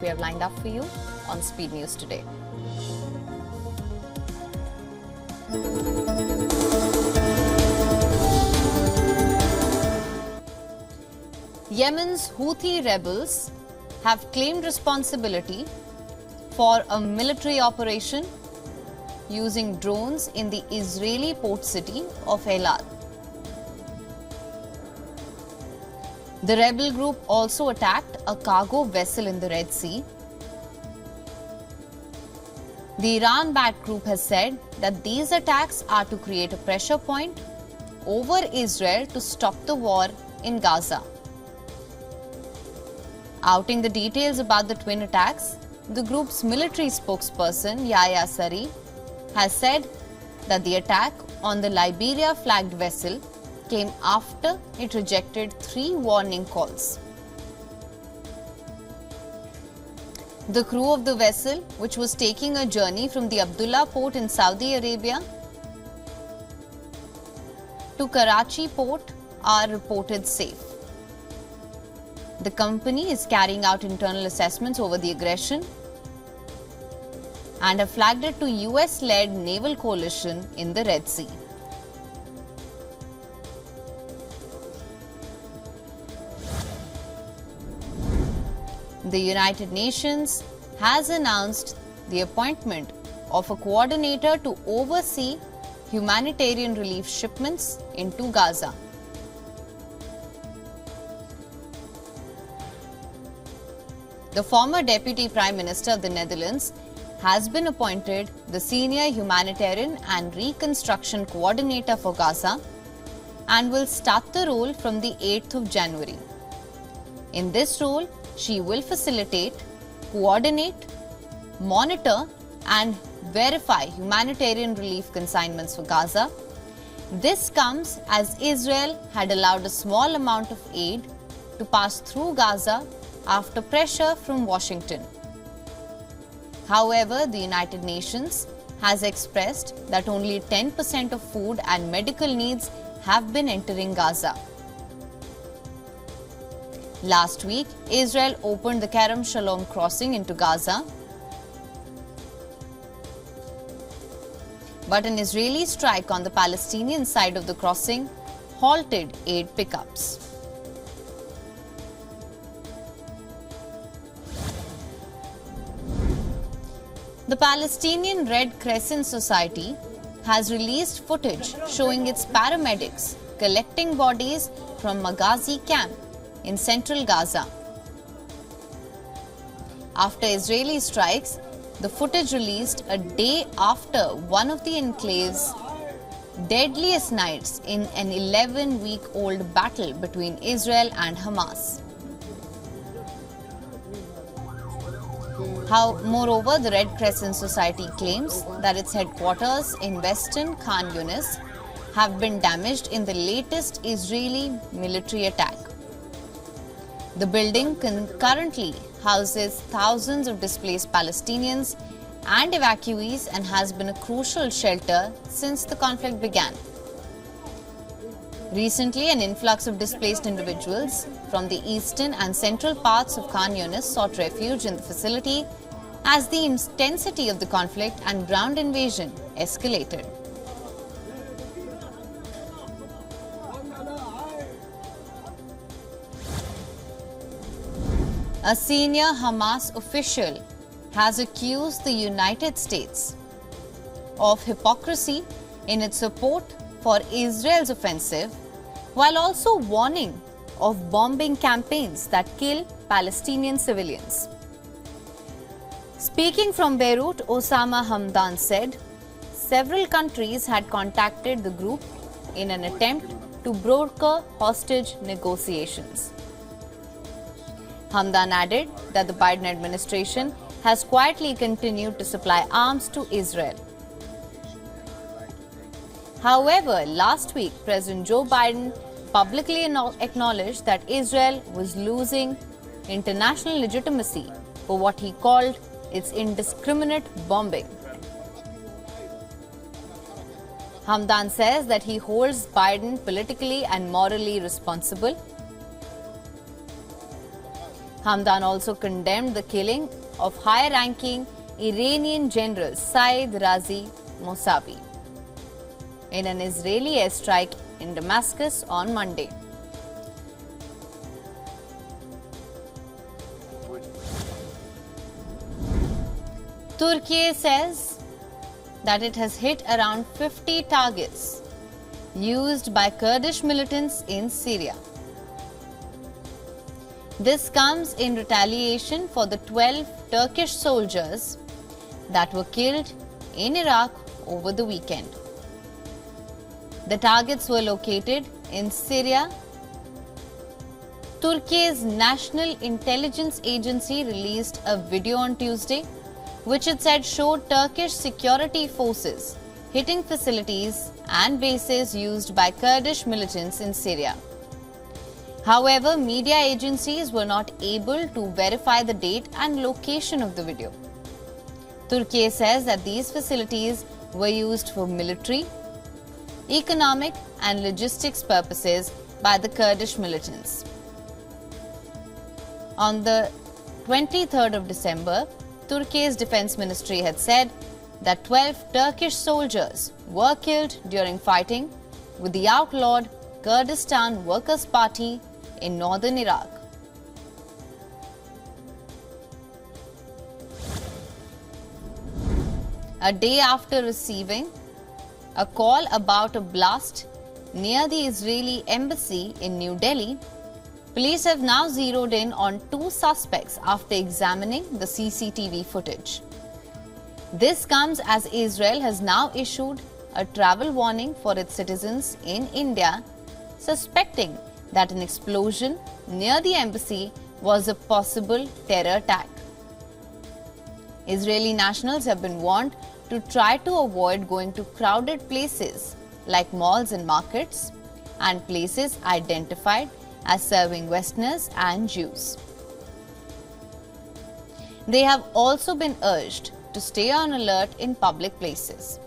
we have lined up for you on Speed News today. Yemen's Houthi rebels have claimed responsibility for a military operation using drones in the Israeli port city of Eilat. The rebel group also attacked a cargo vessel in the Red Sea. The Iran-backed group has said that these attacks are to create a pressure point over Israel to stop the war in Gaza. Outing the details about the twin attacks, the group's military spokesperson, Yahya Saree, has said that the attack on the Liberia-flagged vessel came after it rejected 3 warning calls. The crew of the vessel, which was taking a journey from the Abdullah port in Saudi Arabia to Karachi port, are reported safe. The company is carrying out internal assessments over the aggression and have flagged it to US-led naval coalition in the Red Sea. The United Nations has announced the appointment of a coordinator to oversee humanitarian relief shipments into Gaza. The former Deputy Prime Minister of the Netherlands has been appointed the Senior Humanitarian and Reconstruction Coordinator for Gaza and will start the role from the 8th of January. In this role, she will facilitate, coordinate, monitor and verify humanitarian relief consignments for Gaza. This comes as Israel had allowed a small amount of aid to pass through Gaza after pressure from Washington. However, the United Nations has expressed that only 10% of food and medical needs have been entering Gaza. Last week, Israel opened the Kerem Shalom crossing into Gaza, but an Israeli strike on the Palestinian side of the crossing halted aid pickups. The Palestinian Red Crescent Society has released footage showing its paramedics collecting bodies from Maghazi camp in central Gaza. After Israeli strikes, the footage released a day after one of the enclave's deadliest nights in an 11-week-old battle between Israel and Hamas. Moreover, the Red Crescent Society claims that its headquarters in western Khan Yunis have been damaged in the latest Israeli military attack. The building currently houses thousands of displaced Palestinians and evacuees and has been a crucial shelter since the conflict began. Recently, an influx of displaced individuals from the eastern and central parts of Khan Yunis sought refuge in the facility as the intensity of the conflict and ground invasion escalated. A senior Hamas official has accused the United States of hypocrisy in its support for Israel's offensive, while also warning of bombing campaigns that kill Palestinian civilians. Speaking from Beirut, Osama Hamdan said several countries had contacted the group in an attempt to broker hostage negotiations. Hamdan added that the Biden administration has quietly continued to supply arms to Israel. However, last week, President Joe Biden publicly acknowledged that Israel was losing international legitimacy for what he called its indiscriminate bombing. Hamdan says that he holds Biden politically and morally responsible. Hamdan also condemned the killing of high-ranking Iranian General Saeed Razi Mousavi in an Israeli airstrike in Damascus on Monday. Turkey says that it has hit around 50 targets used by Kurdish militants in Syria. This comes in retaliation for the 12 Turkish soldiers that were killed in Iraq over the weekend. The targets were located in Syria. Turkey's National Intelligence Agency released a video on Tuesday, which it said showed Turkish security forces hitting facilities and bases used by Kurdish militants in Syria. However, media agencies were not able to verify the date and location of the video. Turkey says that these facilities were used for military, economic and logistics purposes by the Kurdish militants. On the 23rd of December, Turkey's defense ministry had said that 12 Turkish soldiers were killed during fighting with the outlawed Kurdistan Workers' Party in northern Iraq. A day after receiving a call about a blast near the Israeli embassy in New Delhi, police have now zeroed in on 2 suspects after examining the CCTV footage. This comes as Israel has now issued a travel warning for its citizens in India, suspecting that an explosion near the embassy was a possible terror attack. Israeli nationals have been warned to try to avoid going to crowded places like malls and markets and places identified as serving Westerners and Jews. They have also been urged to stay on alert in public places.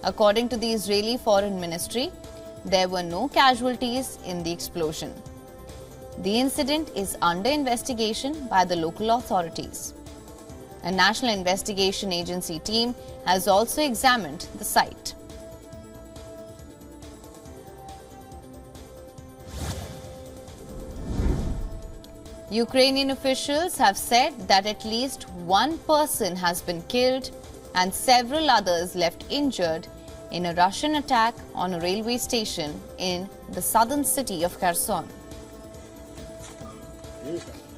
According to the Israeli Foreign Ministry, there were no casualties in the explosion. The incident is under investigation by the local authorities. A national investigation agency team has also examined the site. Ukrainian officials have said that at least 1 person has been killed and several others left injured in a Russian attack on a railway station in the southern city of Kherson.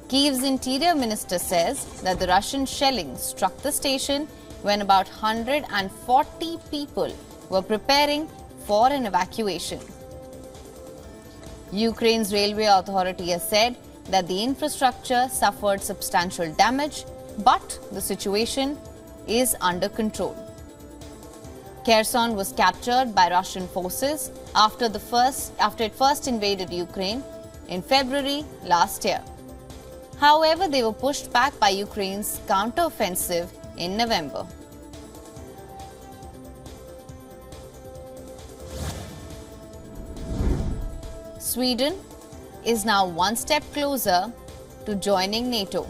Kyiv's interior minister says that the Russian shelling struck the station when about 140 people were preparing for an evacuation. Ukraine's railway authority has said that the infrastructure suffered substantial damage, but the situation is under control. Kherson was captured by Russian forces after it first invaded Ukraine in February last year. However, they were pushed back by Ukraine's counteroffensive in November. Sweden is now one step closer to joining NATO.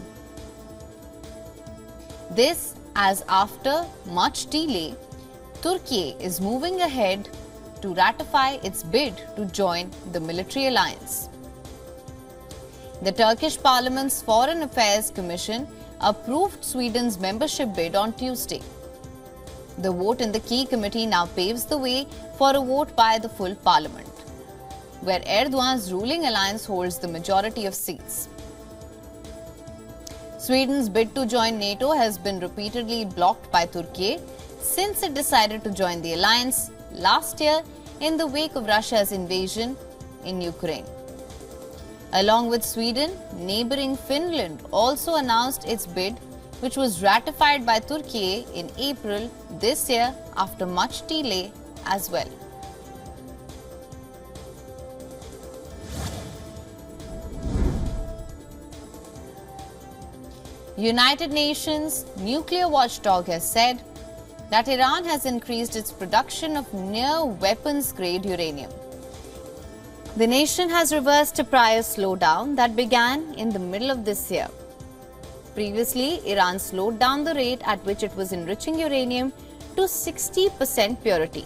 This as after much delay, Turkey is moving ahead to ratify its bid to join the military alliance. The Turkish Parliament's Foreign Affairs Commission approved Sweden's membership bid on Tuesday. The vote in the key committee now paves the way for a vote by the full parliament, where Erdogan's ruling alliance holds the majority of seats. Sweden's bid to join NATO has been repeatedly blocked by Turkey since it decided to join the alliance last year in the wake of Russia's invasion in Ukraine. Along with Sweden, neighboring Finland also announced its bid, which was ratified by Turkey in April this year after much delay as well. United Nations nuclear watchdog has said that Iran has increased its production of near weapons-grade uranium. The nation has reversed a prior slowdown that began in the middle of this year. Previously, Iran slowed down the rate at which it was enriching uranium to 60% purity,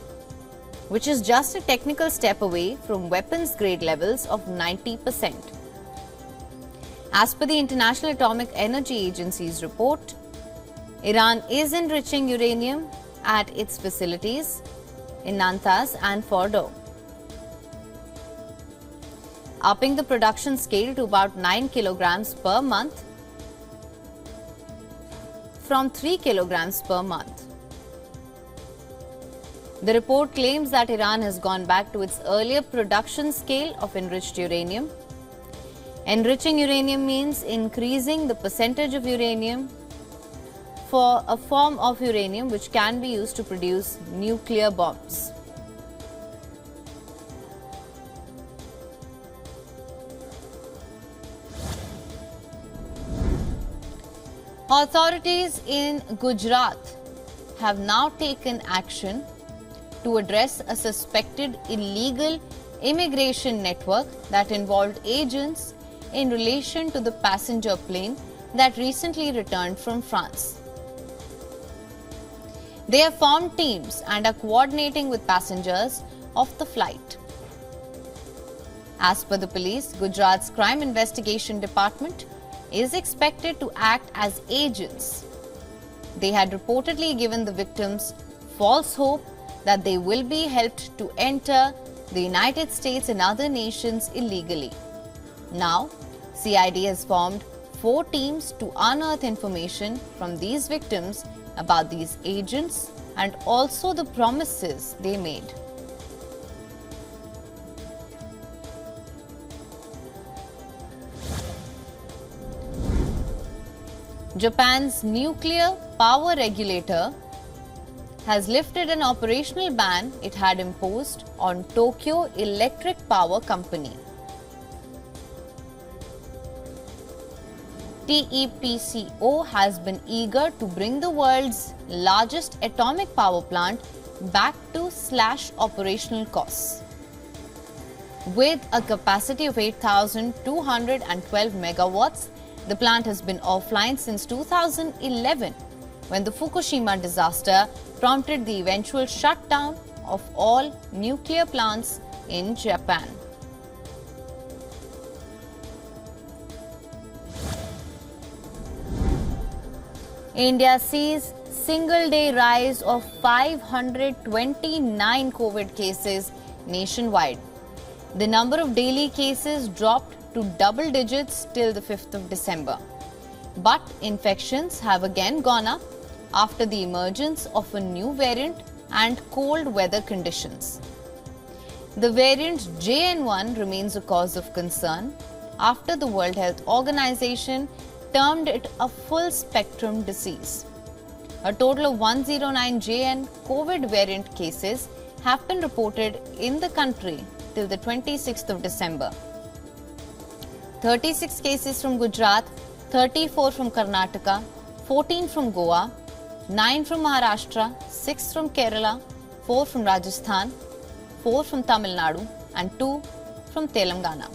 which is just a technical step away from weapons-grade levels of 90%. As per the International Atomic Energy Agency's report, Iran is enriching uranium at its facilities in Natanz and Fordow, upping the production scale to about 9 kilograms per month from 3 kilograms per month. The report claims that Iran has gone back to its earlier production scale of enriched uranium. Enriching uranium means increasing the percentage of uranium for a form of uranium which can be used to produce nuclear bombs. Authorities in Gujarat have now taken action to address a suspected illegal immigration network that involved agents in relation to the passenger plane that recently returned from France. They have formed teams and are coordinating with passengers of the flight. As per the police, Gujarat's Crime Investigation Department is expected to act as agents. They had reportedly given the victims false hope that they will be helped to enter the United States and other nations illegally. Now, CID has formed 4 teams to unearth information from these victims about these agents and also the promises they made. Japan's nuclear power regulator has lifted an operational ban it had imposed on Tokyo Electric Power Company. TEPCO has been eager to bring the world's largest atomic power plant back to slash operational costs. With a capacity of 8,212 megawatts, the plant has been offline since 2011, when the Fukushima disaster prompted the eventual shutdown of all nuclear plants in Japan. India sees single-day rise of 529 COVID cases nationwide. The number of daily cases dropped to double digits till the 5th of December. But infections have again gone up after the emergence of a new variant and cold weather conditions. The variant JN1 remains a cause of concern after the World Health Organization termed it a full-spectrum disease. A total of 109 JN COVID variant cases have been reported in the country till the 26th of December. 36 cases from Gujarat, 34 from Karnataka, 14 from Goa, 9 from Maharashtra, 6 from Kerala, 4 from Rajasthan, 4 from Tamil Nadu and 2 from Telangana.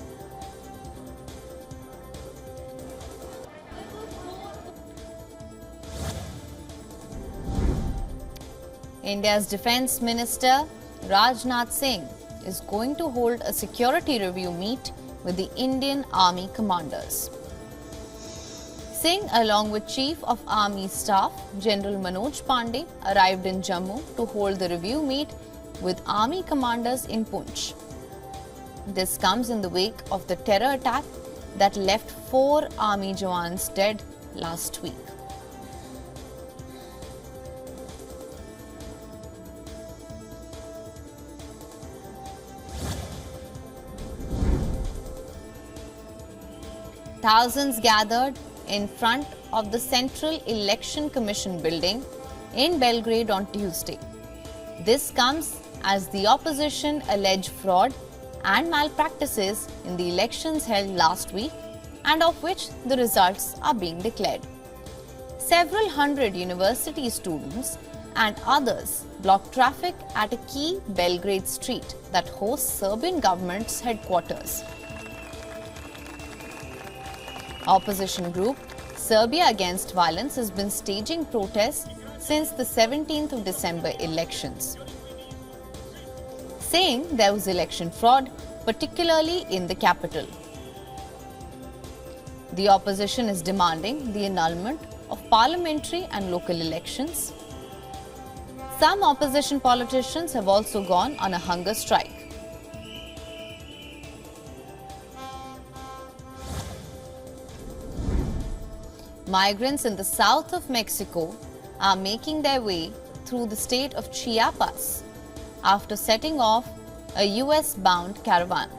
India's Defence Minister Rajnath Singh is going to hold a security review meet with the Indian Army commanders. Singh, along with Chief of Army Staff General Manoj Pandey, arrived in Jammu to hold the review meet with Army commanders in Poonch. This comes in the wake of the terror attack that left 4 Army Jawans dead last week. Thousands gathered in front of the Central Election Commission building in Belgrade on Tuesday. This comes as the opposition alleged fraud and malpractices in the elections held last week and of which the results are being declared. Several hundred university students and others blocked traffic at a key Belgrade street that hosts Serbian government's headquarters. Opposition group Serbia Against Violence has been staging protests since the 17th of December elections, saying there was election fraud, particularly in the capital. The opposition is demanding the annulment of parliamentary and local elections. Some opposition politicians have also gone on a hunger strike. Migrants in the south of Mexico are making their way through the state of Chiapas after setting off a US-bound caravan.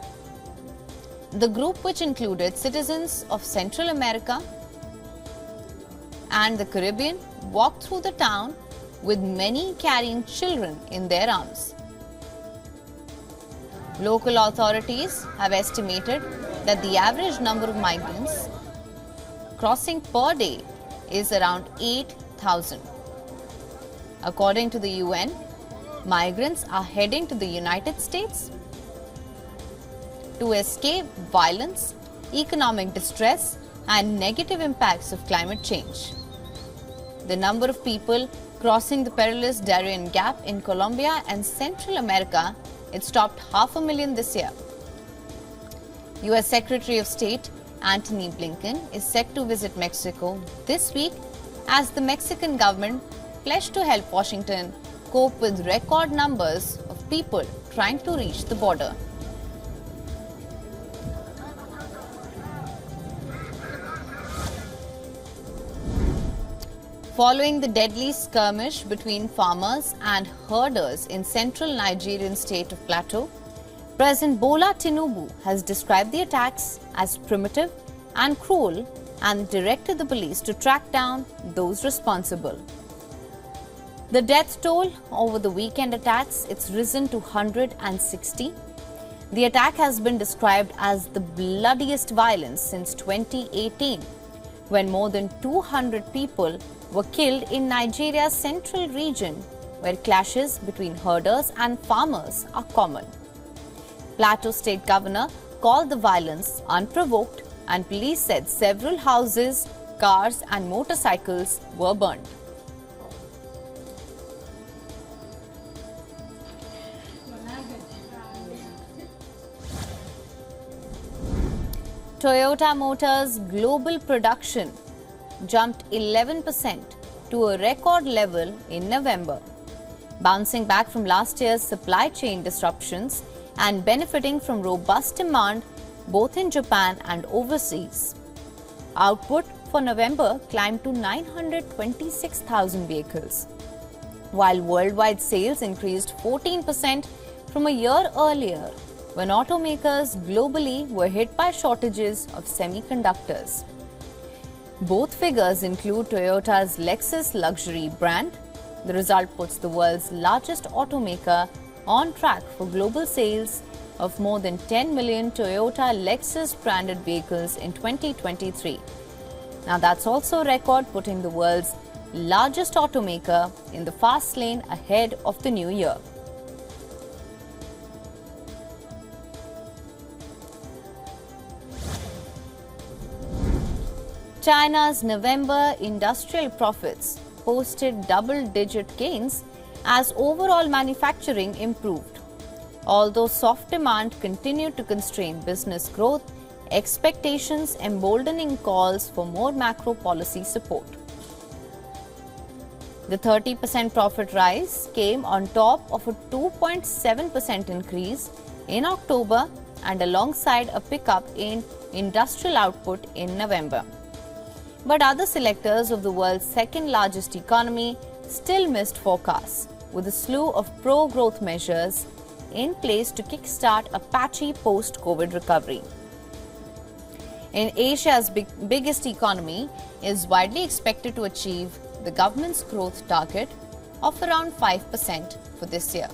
The group, which included citizens of Central America and the Caribbean, walked through the town with many carrying children in their arms. Local authorities have estimated that the average number of migrants crossing per day is around 8,000. According to the UN, migrants are heading to the United States to escape violence, economic distress, and negative impacts of climate change. The number of people crossing the perilous Darien Gap in Colombia and Central America, it topped 500,000 this year. US Secretary of State Antony Blinken is set to visit Mexico this week as the Mexican government pledged to help Washington cope with record numbers of people trying to reach the border. Following the deadly skirmish between farmers and herders in central Nigerian state of Plateau, President Bola Tinubu has described the attacks as primitive and cruel and directed the police to track down those responsible. The death toll over the weekend attacks, it's risen to 160. The attack has been described as the bloodiest violence since 2018, when more than 200 people were killed in Nigeria's central region, where clashes between herders and farmers are common. Plateau State Governor called the violence unprovoked, and police said several houses, cars and motorcycles were burnt. Toyota Motors' global production jumped 11% to a record level in November, bouncing back from last year's supply chain disruptions and benefiting from robust demand both in Japan and overseas. Output for November climbed to 926,000 vehicles, while worldwide sales increased 14% from a year earlier, when automakers globally were hit by shortages of semiconductors. Both figures include Toyota's Lexus luxury brand. The result puts the world's largest automaker on track for global sales of more than 10 million Toyota Lexus branded vehicles in 2023. Now that's also a record, putting the world's largest automaker in the fast lane ahead of the new year. China's November industrial profits posted double-digit gains as overall manufacturing improved. Although soft demand continued to constrain business growth, expectations emboldening calls for more macro policy support. The 30% profit rise came on top of a 2.7% increase in October and alongside a pickup in industrial output in November. But other sectors of the world's second-largest economy still missed forecasts, with a slew of pro-growth measures in place to kickstart a patchy post-COVID recovery. In Asia's biggest economy is widely expected to achieve the government's growth target of around 5% for this year.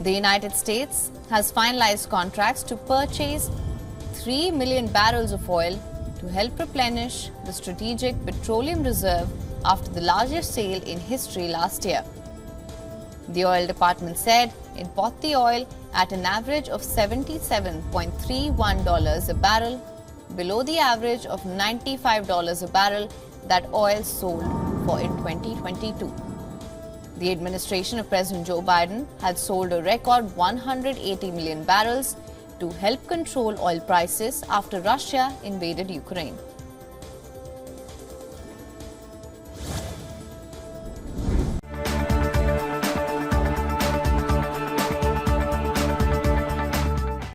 The United States has finalized contracts to purchase 3 million barrels of oil to help replenish the strategic petroleum reserve after the largest sale in history last year. The oil department said it bought the oil at an average of $77.31 a barrel, below the average of $95 a barrel that oil sold for in 2022. The administration of President Joe Biden had sold a record 180 million barrels to help control oil prices after Russia invaded Ukraine.